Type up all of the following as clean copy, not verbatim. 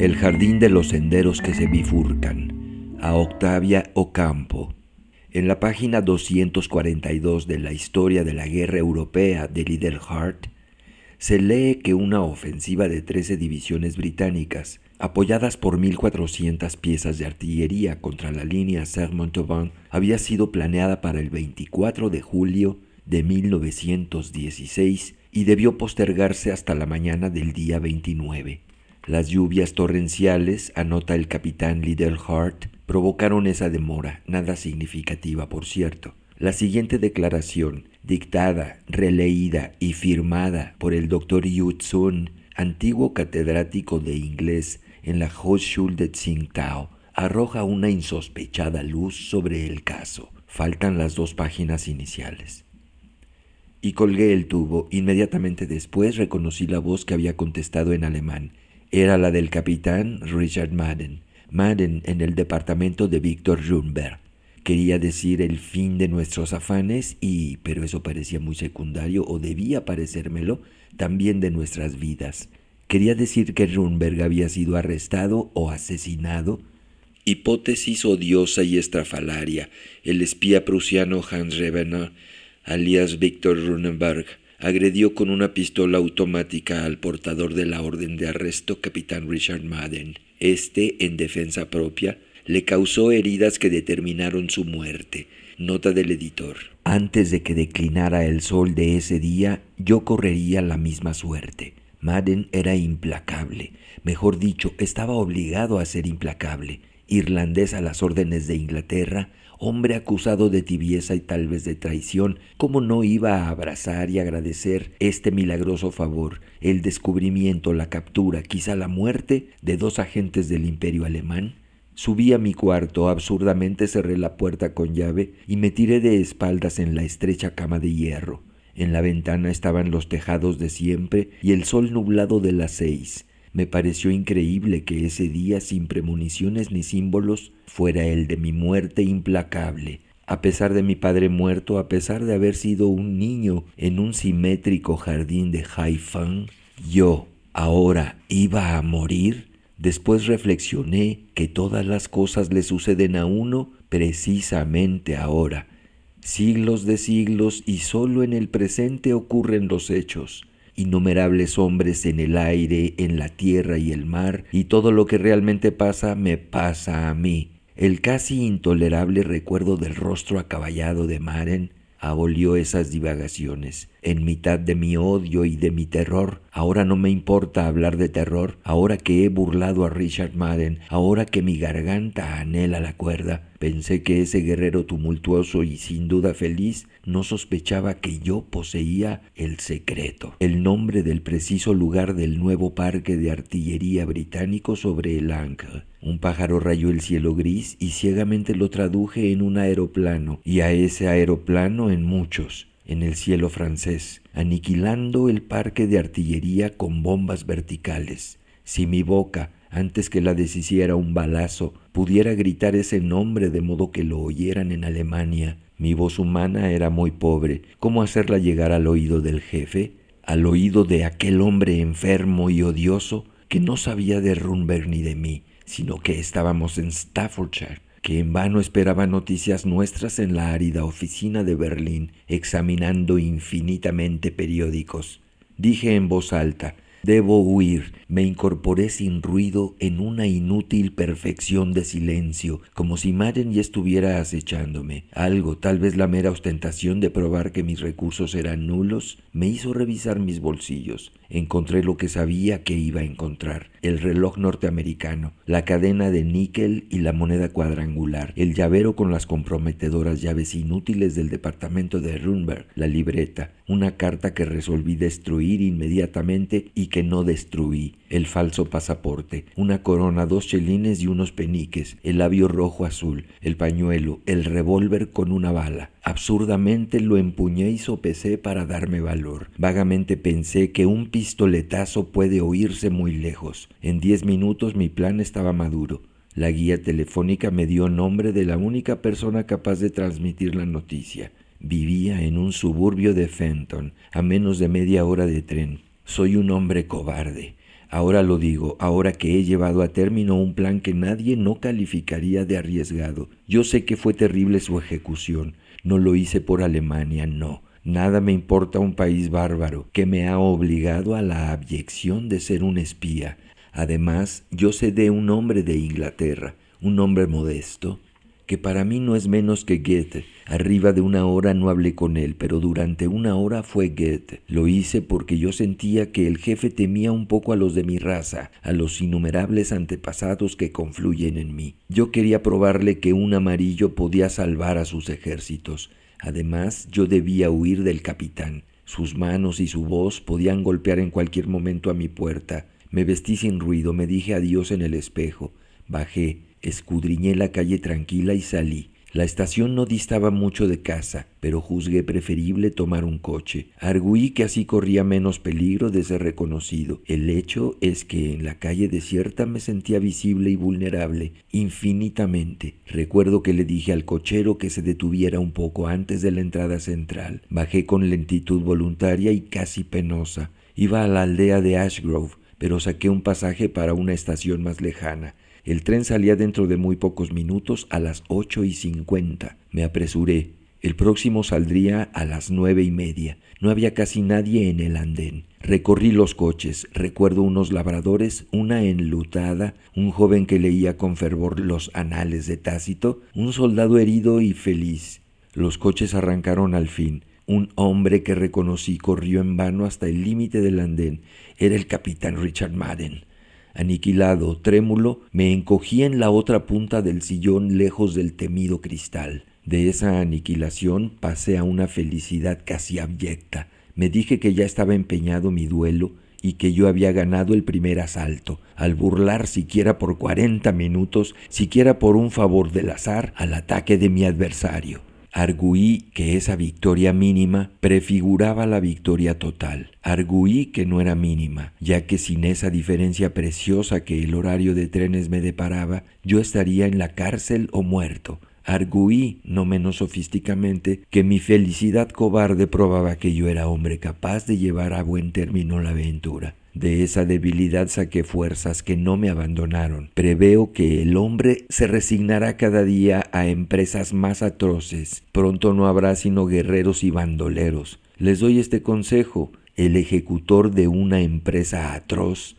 El jardín de los senderos que se bifurcan, a Octavia Ocampo. En la página 242 de la Historia de la Guerra Europea de Liddell Hart, se lee que una ofensiva de 13 divisiones británicas, apoyadas por 1.400 piezas de artillería contra la línea Serre-Montauban, había sido planeada para el 24 de julio de 1916 y debió postergarse hasta la mañana del día 29. Las lluvias torrenciales, anota el capitán Liddell Hart, provocaron esa demora, nada significativa por cierto. La siguiente declaración, dictada, releída y firmada por el Dr. Yu Tsun, antiguo catedrático de inglés en la Hochschule de Tsingtao, arroja una insospechada luz sobre el caso. Faltan las 2 páginas iniciales. Y colgué el tubo. Inmediatamente después reconocí la voz que había contestado en alemán. Era la del capitán Richard Madden. Madden en el departamento de Victor Runeberg. Quería decir el fin de nuestros afanes pero eso parecía muy secundario, o debía parecérmelo, también de nuestras vidas. Quería decir que Runeberg había sido arrestado o asesinado. Hipótesis odiosa y estrafalaria. El espía prusiano Hans Revener, alias Victor Runeberg, agredió con una pistola automática al portador de la orden de arresto, capitán Richard Madden. En defensa propia, le causó heridas que determinaron su muerte. Nota del editor. Antes de que declinara el sol de ese día, yo correría la misma suerte. Madden era implacable. Mejor dicho, estaba obligado a ser implacable. Irlandés a las órdenes de Inglaterra, hombre acusado de tibieza y tal vez de traición, ¿cómo no iba a abrazar y agradecer este milagroso favor, el descubrimiento, la captura, quizá la muerte de 2 agentes del Imperio Alemán? Subí a mi cuarto, absurdamente cerré la puerta con llave y me tiré de espaldas en la estrecha cama de hierro. En la ventana estaban los tejados de siempre y el sol nublado de las 6. Me pareció increíble que ese día, sin premoniciones ni símbolos, fuera el de mi muerte implacable. A pesar de mi padre muerto, a pesar de haber sido un niño en un simétrico jardín de Haifang, yo, ahora, iba a morir. Después reflexioné que todas las cosas le suceden a uno precisamente ahora. Siglos de siglos y solo en el presente ocurren los hechos. Innumerables hombres en el aire, en la tierra y el mar, y todo lo que realmente pasa me pasa a mí. El casi intolerable recuerdo del rostro acaballado de Madden abolió esas divagaciones. En mitad de mi odio y de mi terror, ahora no me importa hablar de terror, ahora que he burlado a Richard Madden, ahora que mi garganta anhela la cuerda, pensé que ese guerrero tumultuoso y sin duda feliz no sospechaba que yo poseía el secreto, el nombre del preciso lugar del nuevo parque de artillería británico sobre el Ancre. Un pájaro rayó el cielo gris y ciegamente lo traduje en un aeroplano, y a ese aeroplano en muchos, en el cielo francés, aniquilando el parque de artillería con bombas verticales. Si mi boca, antes que la deshiciera un balazo, pudiera gritar ese nombre de modo que lo oyeran en Alemania, mi voz humana era muy pobre. ¿Cómo hacerla llegar al oído del jefe? Al oído de aquel hombre enfermo y odioso que no sabía de Runeberg ni de mí, sino que estábamos en Staffordshire, que en vano esperaba noticias nuestras en la árida oficina de Berlín, examinando infinitamente periódicos. Dije en voz alta: debo huir. Me incorporé sin ruido en una inútil perfección de silencio, como si Madden ya estuviera acechándome. Algo, tal vez la mera ostentación de probar que mis recursos eran nulos, me hizo revisar mis bolsillos. Encontré lo que sabía que iba a encontrar: el reloj norteamericano, la cadena de níquel y la moneda cuadrangular, el llavero con las comprometedoras llaves inútiles del departamento de Runeberg, la libreta, una carta que resolví destruir inmediatamente y que no destruí, el falso pasaporte, una corona, 2 chelines y unos peniques, el labio rojo azul, el pañuelo, el revólver con una bala. Absurdamente lo empuñé y sopesé para darme valor. Vagamente pensé que un pistoletazo puede oírse muy lejos. En 10 minutos mi plan estaba maduro. La guía telefónica me dio nombre de la única persona capaz de transmitir la noticia. Vivía en un suburbio de Fenton, a menos de media hora de tren. Soy un hombre cobarde. Ahora lo digo, ahora que he llevado a término un plan que nadie no calificaría de arriesgado. Yo sé que fue terrible su ejecución. No lo hice por Alemania, no. Nada me importa un país bárbaro que me ha obligado a la abyección de ser un espía. Además, yo sé de un hombre de Inglaterra, un hombre modesto, que para mí no es menos que Goethe. Arriba de una hora no hablé con él, pero durante una hora fue Goethe. Lo hice porque yo sentía que el jefe temía un poco a los de mi raza, a los innumerables antepasados que confluyen en mí. Yo quería probarle que un amarillo podía salvar a sus ejércitos. Además, yo debía huir del capitán. Sus manos y su voz podían golpear en cualquier momento a mi puerta. Me vestí sin ruido, me dije adiós en el espejo. Bajé, escudriñé la calle tranquila y salí. La estación no distaba mucho de casa, pero juzgué preferible tomar un coche. Arguí que así corría menos peligro de ser reconocido. El hecho es que en la calle desierta me sentía visible y vulnerable, infinitamente. Recuerdo que le dije al cochero que se detuviera un poco antes de la entrada central. Bajé con lentitud voluntaria y casi penosa. Iba a la aldea de Ashgrove, pero saqué un pasaje para una estación más lejana. El tren salía dentro de muy pocos minutos a las 8:50. Me apresuré. El próximo saldría a las 9:30. No había casi nadie en el andén. Recorrí los coches. Recuerdo unos labradores, una enlutada, un joven que leía con fervor los anales de Tácito, un soldado herido y feliz. Los coches arrancaron al fin. Un hombre que reconocí corrió en vano hasta el límite del andén. Era el capitán Richard Madden. Aniquilado, trémulo, me encogí en la otra punta del sillón lejos del temido cristal. De esa aniquilación pasé a una felicidad casi abyecta. Me dije que ya estaba empeñado mi duelo y que yo había ganado el primer asalto, al burlar siquiera por 40 minutos, siquiera por un favor del azar, al ataque de mi adversario. Arguí que esa victoria mínima prefiguraba la victoria total. Arguí que no era mínima, ya que sin esa diferencia preciosa que el horario de trenes me deparaba, yo estaría en la cárcel o muerto. Arguí, no menos sofísticamente, que mi felicidad cobarde probaba que yo era hombre capaz de llevar a buen término la aventura. De esa debilidad saqué fuerzas que no me abandonaron. Preveo que el hombre se resignará cada día a empresas más atroces. Pronto no habrá sino guerreros y bandoleros. Les doy este consejo: el ejecutor de una empresa atroz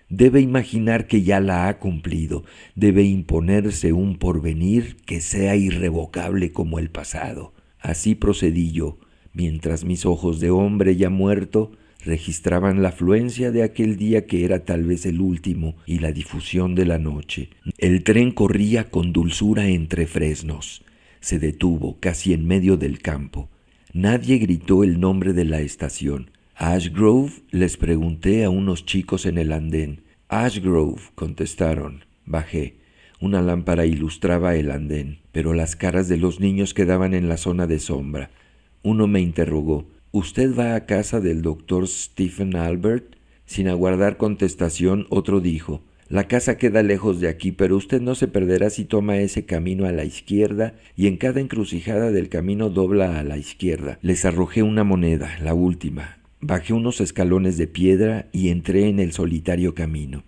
debe imaginar que ya la ha cumplido, debe imponerse un porvenir que sea irrevocable como el pasado. Así procedí yo, mientras mis ojos de hombre ya muerto registraban la afluencia de aquel día que era tal vez el último y la difusión de la noche. El tren corría con dulzura entre fresnos. Se detuvo casi en medio del campo. Nadie gritó el nombre de la estación. «¿Ashgrove?», les pregunté a unos chicos en el andén. «Ashgrove», contestaron. Bajé. Una lámpara ilustraba el andén, pero las caras de los niños quedaban en la zona de sombra. Uno me interrogó: «¿Usted va a casa del doctor Stephen Albert?». Sin aguardar contestación, otro dijo: «La casa queda lejos de aquí, pero usted no se perderá si toma ese camino a la izquierda y en cada encrucijada del camino dobla a la izquierda». Les arrojé una moneda, la última. Bajé unos escalones de piedra y entré en el solitario camino.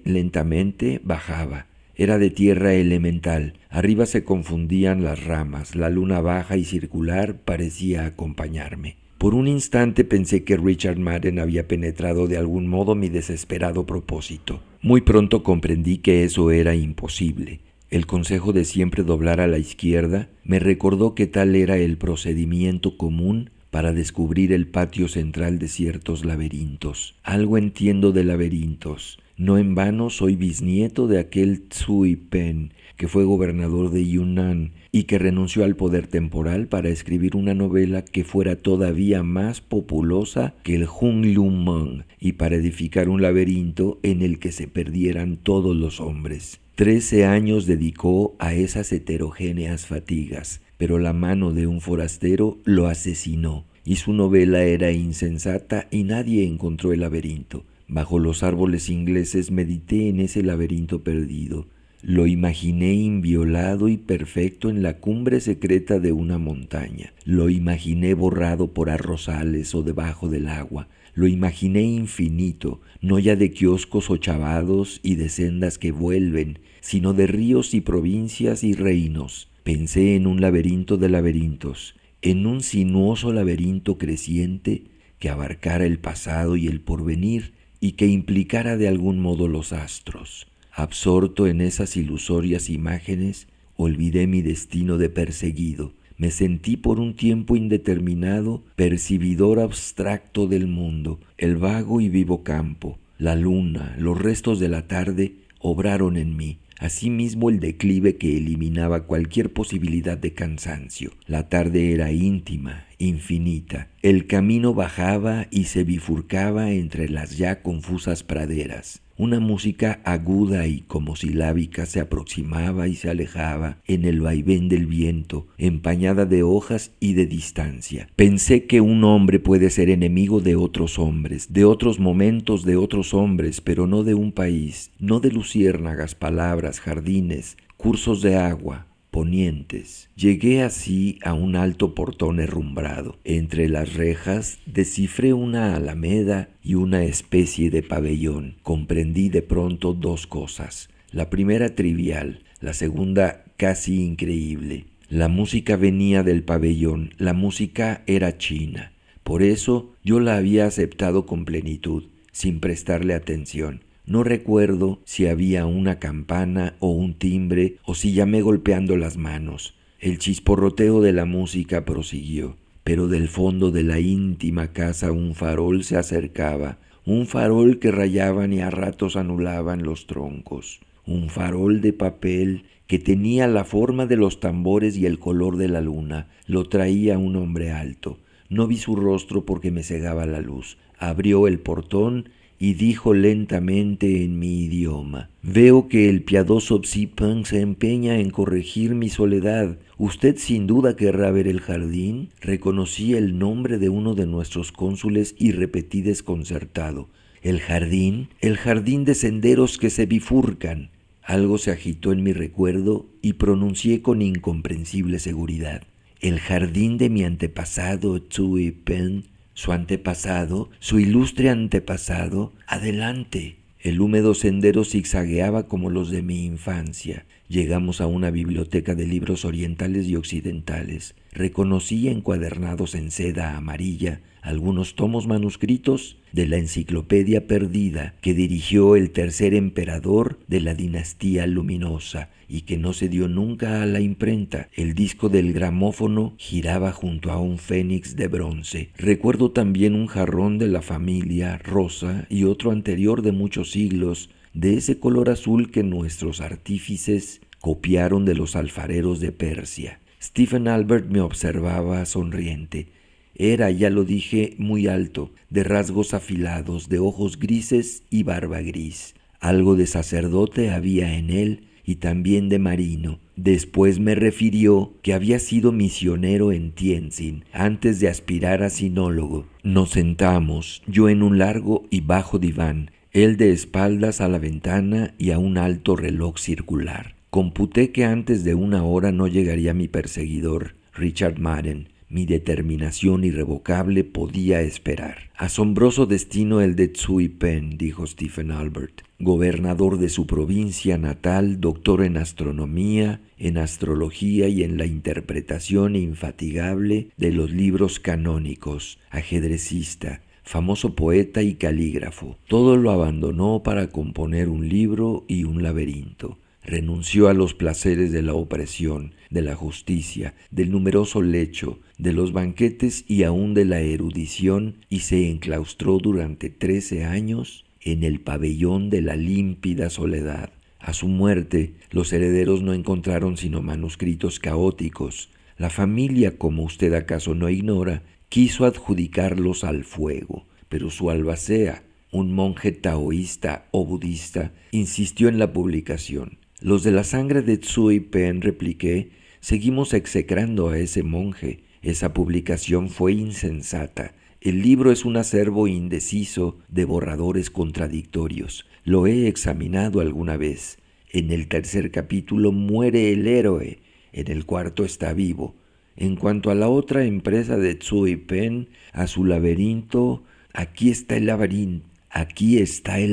Lentamente bajaba. Era de tierra elemental. Arriba se confundían las ramas. La luna baja y circular parecía acompañarme. Por un instante pensé que Richard Madden había penetrado de algún modo mi desesperado propósito. Muy pronto comprendí que eso era imposible. El consejo de siempre doblar a la izquierda me recordó que tal era el procedimiento común para descubrir el patio central de ciertos laberintos. Algo entiendo de laberintos. No en vano soy bisnieto de aquel Tsui Pen, que fue gobernador de Yunnan y que renunció al poder temporal para escribir una novela que fuera todavía más populosa que el Hunlumang y para edificar un laberinto en el que se perdieran todos los hombres. 13 años dedicó a esas heterogéneas fatigas, pero la mano de un forastero lo asesinó y su novela era insensata y nadie encontró el laberinto. Bajo los árboles ingleses medité en ese laberinto perdido. Lo imaginé inviolado y perfecto en la cumbre secreta de una montaña. Lo imaginé borrado por arrozales o debajo del agua. Lo imaginé infinito, no ya de kioscos ochavados y de sendas que vuelven, sino de ríos y provincias y reinos. Pensé en un laberinto de laberintos, en un sinuoso laberinto creciente que abarcara el pasado y el porvenir y que implicara de algún modo los astros. Absorto en esas ilusorias imágenes, olvidé mi destino de perseguido. Me sentí por un tiempo indeterminado percibidor abstracto del mundo, el vago y vivo campo. La luna, los restos de la tarde obraron en mí. Asimismo el declive que eliminaba cualquier posibilidad de cansancio. La tarde era íntima, infinita. El camino bajaba y se bifurcaba entre las ya confusas praderas. Una música aguda y como silábica se aproximaba y se alejaba en el vaivén del viento, empañada de hojas y de distancia. Pensé que un hombre puede ser enemigo de otros hombres, de otros momentos de otros hombres, pero no de un país, no de luciérnagas, palabras, jardines, cursos de agua, ponientes. Llegué así a un alto portón herrumbrado. Entre las rejas descifré una alameda y una especie de pabellón. Comprendí de pronto dos cosas. La primera trivial, la segunda casi increíble. La música venía del pabellón, la música era china. Por eso yo la había aceptado con plenitud, sin prestarle atención. No recuerdo si había una campana o un timbre o si llamé golpeando las manos. El chisporroteo de la música prosiguió, pero del fondo de la íntima casa un farol se acercaba, un farol que rayaban y a ratos anulaban los troncos, un farol de papel que tenía la forma de los tambores y el color de la luna. Lo traía un hombre alto. No vi su rostro porque me cegaba la luz. Abrió el portón y dijo lentamente en mi idioma: «Veo que el piadoso Psi Peng se empeña en corregir mi soledad. ¿Usted sin duda querrá ver el jardín?» Reconocí el nombre de uno de nuestros cónsules y repetí desconcertado: «¿El jardín? El jardín de senderos que se bifurcan». Algo se agitó en mi recuerdo y pronuncié con incomprensible seguridad: «El jardín de mi antepasado Tsui Pen». Su antepasado, su ilustre antepasado, adelante. El húmedo sendero zigzagueaba como los de mi infancia. Llegamos a una biblioteca de libros orientales y occidentales. Reconocí encuadernados en seda amarilla algunos tomos manuscritos de la enciclopedia perdida que dirigió el tercer emperador de la dinastía luminosa y que no se dio nunca a la imprenta. El disco del gramófono giraba junto a un fénix de bronce. Recuerdo también un jarrón de la familia rosa y otro anterior de muchos siglos, de ese color azul que nuestros artífices copiaron de los alfareros de Persia. Stephen Albert me observaba sonriente. Era, ya lo dije, muy alto, de rasgos afilados, de ojos grises y barba gris. Algo de sacerdote había en él y también de marino. Después me refirió que había sido misionero en Tientsin antes de aspirar a sinólogo. Nos sentamos, yo en un largo y bajo diván, él de espaldas a la ventana y a un alto reloj circular. Computé que antes de una hora no llegaría mi perseguidor, Richard Madden. Mi determinación irrevocable podía esperar. «Asombroso destino el de Tsui Pen», dijo Stephen Albert. Gobernador de su provincia natal, doctor en astronomía, en astrología y en la interpretación infatigable de los libros canónicos, ajedrecista, famoso poeta y calígrafo. Todo lo abandonó para componer un libro y un laberinto. Renunció a los placeres de la opresión, de la justicia, del numeroso lecho, de los banquetes y aún de la erudición, y se enclaustró durante 13 años en el pabellón de la límpida soledad. A su muerte, los herederos no encontraron sino manuscritos caóticos. La familia, como usted acaso no ignora, quiso adjudicarlos al fuego, pero su albacea, un monje taoísta o budista, insistió en la publicación. Los de la sangre de Tsui Pen, repliqué, seguimos execrando a ese monje. Esa publicación fue insensata. El libro es un acervo indeciso de borradores contradictorios. Lo he examinado alguna vez. En el tercer capítulo muere el héroe, en el cuarto está vivo. En cuanto a la otra empresa de Tsui Pen, a su laberinto, aquí está el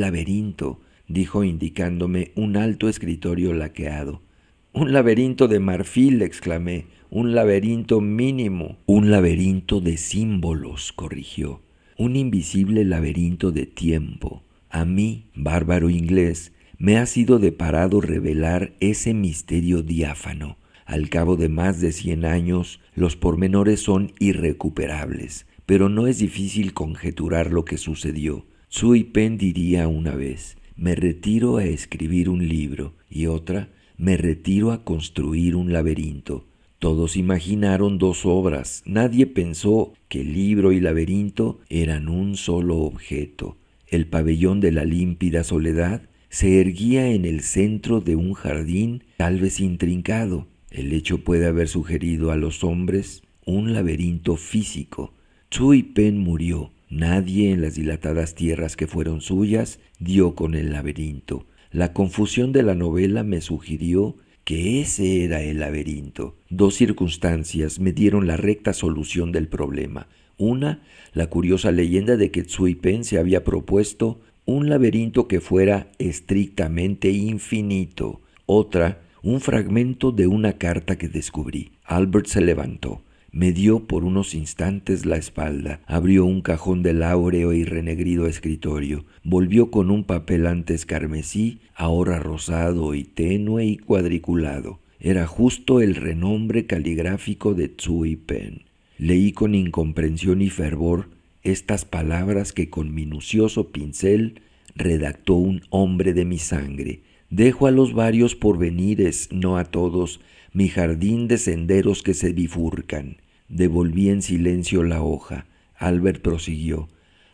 laberinto, dijo indicándome un alto escritorio laqueado. Un laberinto de marfil, exclamé, un laberinto mínimo. Un laberinto de símbolos, corrigió. Un invisible laberinto de tiempo. A mí, bárbaro inglés, me ha sido deparado revelar ese misterio diáfano. Al cabo de más de 100 años, los pormenores son irrecuperables, pero no es difícil conjeturar lo que sucedió. Tsui Pen diría una vez: me retiro a escribir un libro, y otra: me retiro a construir un laberinto. Todos imaginaron dos obras. Nadie pensó que libro y laberinto eran un solo objeto. El pabellón de la límpida soledad se erguía en el centro de un jardín tal vez intrincado. El hecho puede haber sugerido a los hombres un laberinto físico. Tsui Pen murió. Nadie en las dilatadas tierras que fueron suyas dio con el laberinto. La confusión de la novela me sugirió que ese era el laberinto. Dos circunstancias me dieron la recta solución del problema. Una, la curiosa leyenda de que Tsui Pen se había propuesto un laberinto que fuera estrictamente infinito. Otra, un fragmento de una carta que descubrí. Albert se levantó. Me dio por unos instantes la espalda, abrió un cajón del áureo y renegrido escritorio, volvió con un papel antes carmesí, ahora rosado y tenue y cuadriculado. Era justo el renombre caligráfico de Tsui Pen. Leí con incomprensión y fervor estas palabras que con minucioso pincel redactó un hombre de mi sangre. Dejo a los varios porvenires, no a todos, mi jardín de senderos que se bifurcan. Devolví en silencio la hoja. Albert prosiguió: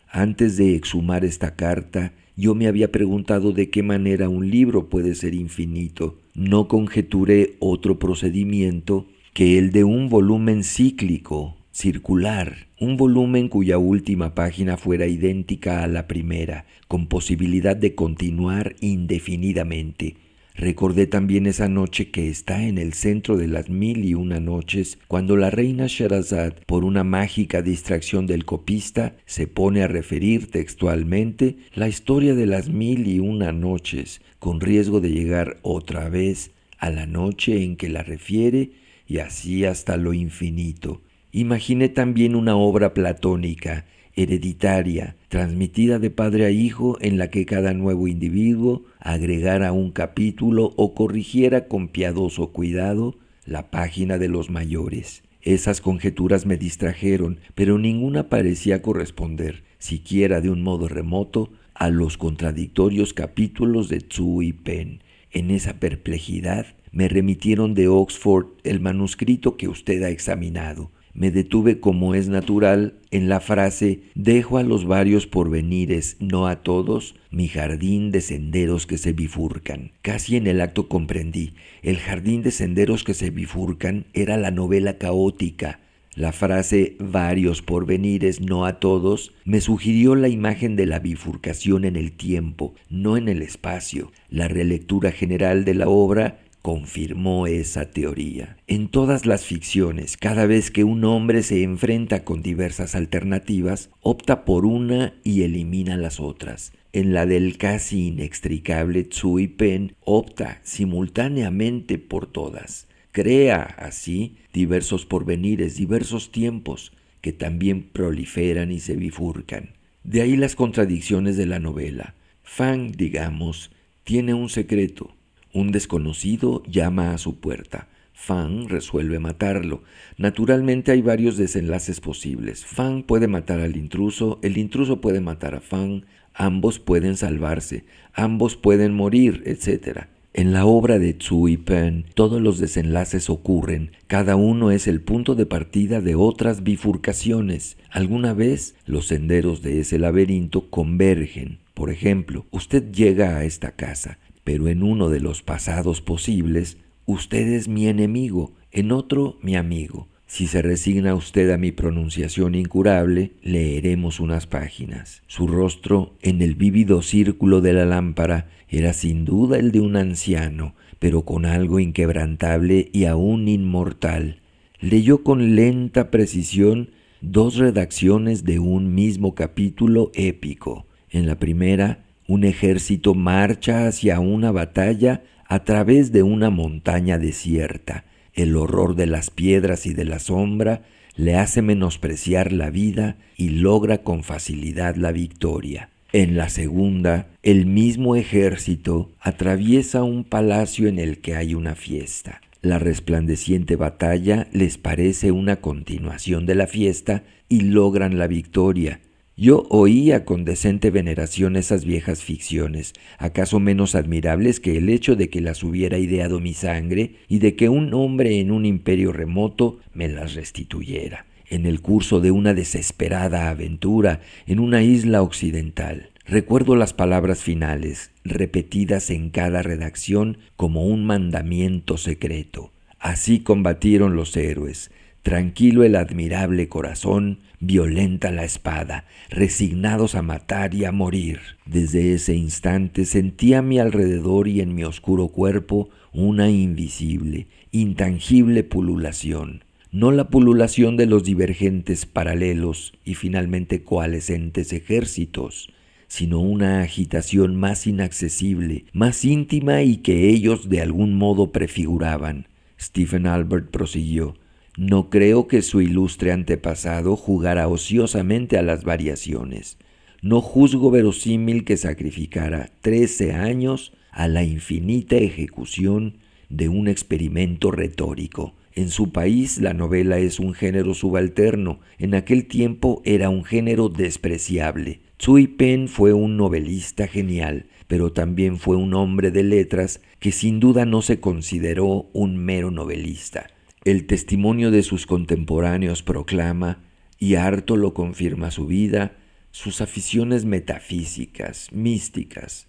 antes de exhumar esta carta, yo me había preguntado de qué manera un libro puede ser infinito. No conjeturé otro procedimiento que el de un volumen cíclico, circular, un volumen cuya última página fuera idéntica a la primera, con posibilidad de continuar indefinidamente. Recordé también esa noche que está en el centro de las 1001 noches, cuando la reina Sherazad, por una mágica distracción del copista, se pone a referir textualmente la historia de las 1001 noches, con riesgo de llegar otra vez a la noche en que la refiere, y así hasta lo infinito. Imaginé también una obra platónica, hereditaria, transmitida de padre a hijo, en la que cada nuevo individuo agregara un capítulo o corrigiera con piadoso cuidado la página de los mayores. Esas conjeturas me distrajeron, pero ninguna parecía corresponder, siquiera de un modo remoto, a los contradictorios capítulos de Tsui Pen. En esa perplejidad me remitieron de Oxford el manuscrito que usted ha examinado. Me detuve, como es natural, en la frase: dejo a los varios porvenires, no a todos, mi jardín de senderos que se bifurcan. Casi en el acto comprendí: el jardín de senderos que se bifurcan era la novela caótica. La frase varios porvenires, no a todos, me sugirió la imagen de la bifurcación en el tiempo, no en el espacio. La relectura general de la obra confirmó esa teoría. En todas las ficciones, cada vez que un hombre se enfrenta con diversas alternativas, opta por una y elimina las otras. En la del casi inextricable Tsui Pen, opta simultáneamente por todas. Crea, así, diversos porvenires, diversos tiempos, que también proliferan y se bifurcan. De ahí las contradicciones de la novela. Fang, digamos, tiene un secreto. Un desconocido llama a su puerta. Fang resuelve matarlo. Naturalmente hay varios desenlaces posibles. Fang puede matar al intruso, el intruso puede matar a Fang, ambos pueden salvarse, ambos pueden morir, etc. En la obra de Tsui Pen, todos los desenlaces ocurren, cada uno es el punto de partida de otras bifurcaciones. Alguna vez los senderos de ese laberinto convergen. Por ejemplo, usted llega a esta casa, pero en uno de los pasados posibles, usted es mi enemigo, en otro mi amigo. Si se resigna usted a mi pronunciación incurable, leeremos unas páginas. Su rostro, en el vívido círculo de la lámpara, era sin duda el de un anciano, pero con algo inquebrantable y aún inmortal. Leyó con lenta precisión 2 redacciones de un mismo capítulo épico. En la primera, un ejército marcha hacia una batalla a través de una montaña desierta. El horror de las piedras y de la sombra le hace menospreciar la vida y logra con facilidad la victoria. En la segunda, el mismo ejército atraviesa un palacio en el que hay una fiesta. La resplandeciente batalla les parece una continuación de la fiesta y logran la victoria. Yo oía con decente veneración esas viejas ficciones, acaso menos admirables que el hecho de que las hubiera ideado mi sangre y de que un hombre en un imperio remoto me las restituyera, en el curso de una desesperada aventura en una isla occidental. Recuerdo las palabras finales, repetidas en cada redacción como un mandamiento secreto. Así combatieron los héroes. Tranquilo el admirable corazón, violenta la espada, resignados a matar y a morir. Desde ese instante sentí a mi alrededor y en mi oscuro cuerpo una invisible, intangible pululación. No la pululación de los divergentes paralelos y finalmente coalescentes ejércitos, sino una agitación más inaccesible, más íntima y que ellos de algún modo prefiguraban. Stephen Albert prosiguió: no creo que su ilustre antepasado jugara ociosamente a las variaciones. No juzgo verosímil que sacrificara 13 años a la infinita ejecución de un experimento retórico. En su país la novela es un género subalterno, en aquel tiempo era un género despreciable. Tsui Pen fue un novelista genial, pero también fue un hombre de letras que sin duda no se consideró un mero novelista. El testimonio de sus contemporáneos proclama, y harto lo confirma su vida, sus aficiones metafísicas, místicas.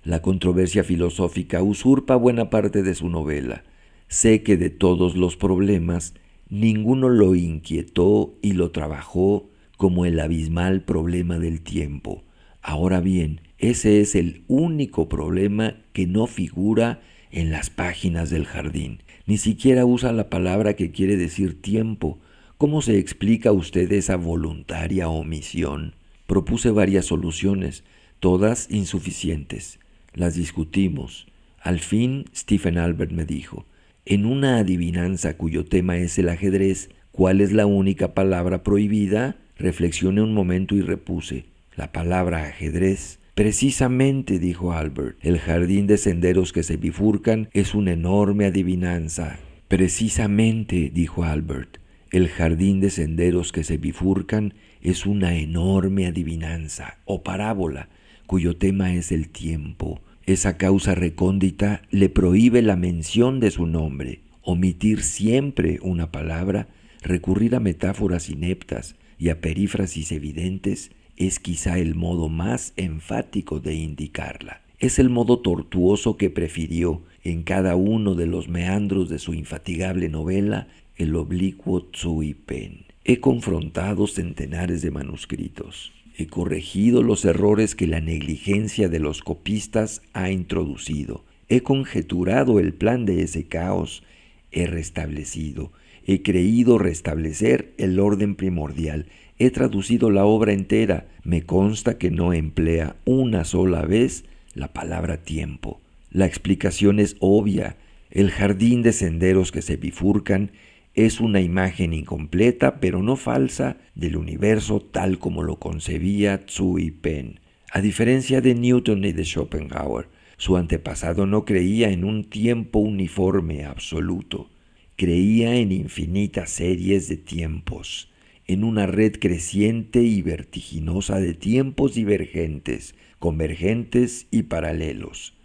La controversia filosófica usurpa buena parte de su novela. Sé que de todos los problemas, ninguno lo inquietó y lo trabajó como el abismal problema del tiempo. Ahora bien, ese es el único problema que no figura en las páginas del Jardín. Ni siquiera usa la palabra que quiere decir tiempo. ¿Cómo se explica usted esa voluntaria omisión? Propuse varias soluciones, todas insuficientes. Las discutimos. Al fin, Stephen Albert me dijo: en una adivinanza cuyo tema es el ajedrez, ¿cuál es la única palabra prohibida? Reflexioné un momento y repuse: la palabra ajedrez. Precisamente, dijo Albert, el jardín de senderos que se bifurcan es una enorme adivinanza. Precisamente, dijo Albert, el jardín de senderos que se bifurcan es una enorme adivinanza o parábola, cuyo tema es el tiempo. Esa causa recóndita le prohíbe la mención de su nombre, omitir siempre una palabra, recurrir a metáforas ineptas y a perífrasis evidentes es quizá el modo más enfático de indicarla. Es el modo tortuoso que prefirió en cada uno de los meandros de su infatigable novela el oblicuo Tsui Pen. He confrontado centenares de manuscritos. He corregido los errores que la negligencia de los copistas ha introducido. He conjeturado el plan de ese caos. He restablecido. He creído restablecer el orden primordial. He traducido la obra entera. Me consta que no emplea una sola vez la palabra tiempo. La explicación es obvia. El jardín de senderos que se bifurcan es una imagen incompleta, pero no falsa, del universo tal como lo concebía Tsui Pen. A diferencia de Newton y de Schopenhauer, su antepasado no creía en un tiempo uniforme absoluto. Creía en infinitas series de tiempos, en una red creciente y vertiginosa de tiempos divergentes, convergentes y paralelos.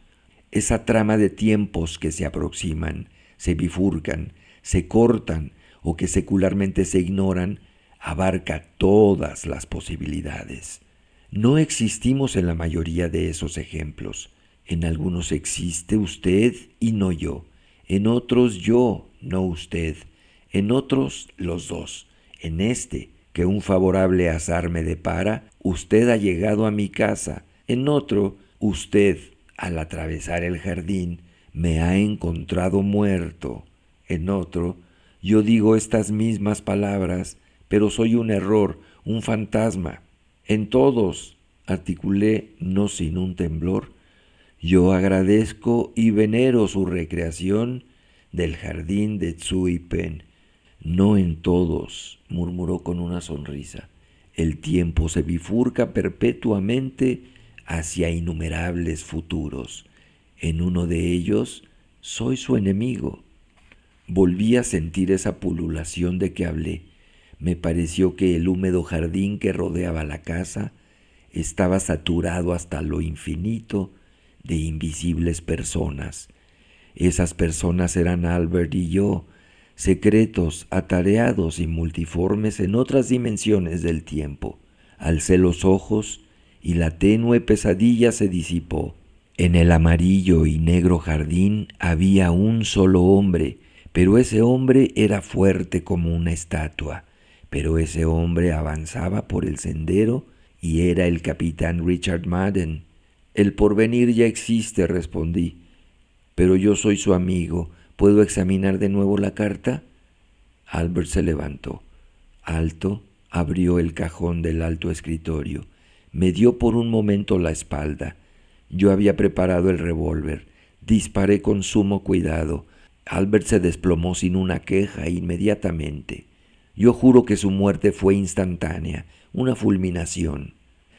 Esa trama de tiempos que se aproximan, se bifurcan, se cortan o que secularmente se ignoran, abarca todas las posibilidades. No existimos en la mayoría de esos ejemplos. En algunos existe usted y no yo. En otros yo, no usted. En otros los dos. En este, que un favorable azar me depara, usted ha llegado a mi casa. En otro, usted, al atravesar el jardín, me ha encontrado muerto. En otro, yo digo estas mismas palabras, pero soy un error, un fantasma. En todos, articulé no sin un temblor, yo agradezco y venero su recreación del jardín de Tsui Pen. No en todos, murmuró con una sonrisa. El tiempo se bifurca perpetuamente hacia innumerables futuros. En uno de ellos soy su enemigo. Volví a sentir esa pululación de que hablé. Me pareció que el húmedo jardín que rodeaba la casa estaba saturado hasta lo infinito de invisibles personas. Esas personas eran Albert y yo, secretos, atareados y multiformes en otras dimensiones del tiempo. Alcé los ojos y la tenue pesadilla se disipó. En el amarillo y negro jardín había un solo hombre, pero ese hombre era fuerte como una estatua. Pero ese hombre avanzaba por el sendero y era el capitán Richard Madden. El porvenir ya existe, respondí, pero yo soy su amigo. ¿Puedo examinar de nuevo la carta? Albert se levantó. Alto, abrió el cajón del alto escritorio. Me dio por un momento la espalda. Yo había preparado el revólver. Disparé con sumo cuidado. Albert se desplomó sin una queja inmediatamente. Yo juro que su muerte fue instantánea, una fulminación.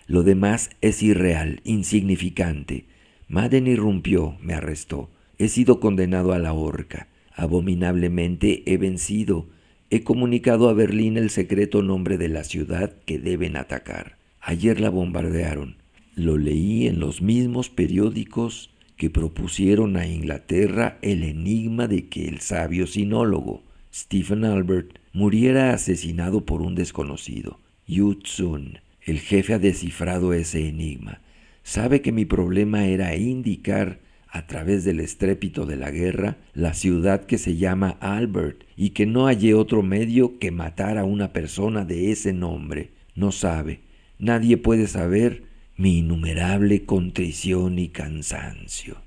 Lo demás es irreal, insignificante. Madden irrumpió, me arrestó. He sido condenado a la horca. Abominablemente he vencido. He comunicado a Berlín el secreto nombre de la ciudad que deben atacar. Ayer la bombardearon. Lo leí en los mismos periódicos que propusieron a Inglaterra el enigma de que el sabio sinólogo, Stephen Albert, muriera asesinado por un desconocido. Yu Tsun, el jefe, ha descifrado ese enigma. Sabe que mi problema era indicar a través del estrépito de la guerra la ciudad que se llama Albert y que no hallé otro medio que matar a una persona de ese nombre. No sabe, nadie puede saber mi innumerable contrición y cansancio.